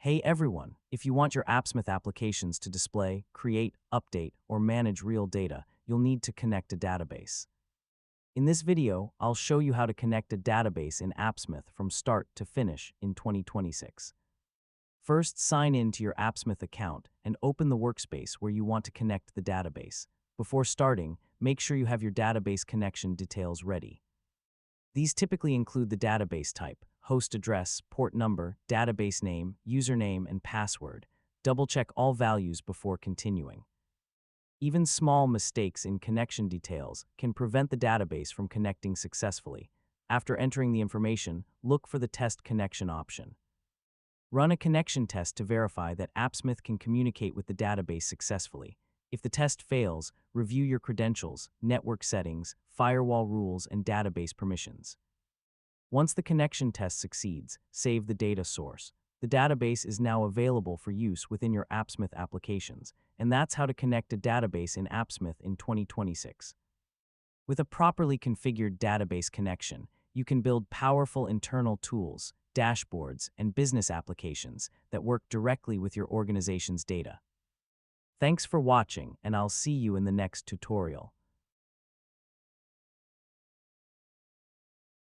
Hey everyone, if you want your Appsmith applications to display, create, update, or manage real data, you'll need to connect a database. In this video, I'll show you how to connect a database in Appsmith from start to finish in 2026. First, sign in to your Appsmith account and open the workspace where you want to connect the database. Before starting, make sure you have your database connection details ready. These typically include the database type, host address, port number, database name, username, and password. Double-check all values before continuing. Even small mistakes in connection details can prevent the database from connecting successfully. After entering the information, look for the Test Connection option. Run a connection test to verify that Appsmith can communicate with the database successfully. If the test fails, review your credentials, network settings, firewall rules, and database permissions. Once the connection test succeeds, save the data source. The database is now available for use within your Appsmith applications, and that's how to connect a database in Appsmith in 2026. With a properly configured database connection, you can build powerful internal tools, dashboards, and business applications that work directly with your organization's data. Thanks for watching, and I'll see you in the next tutorial.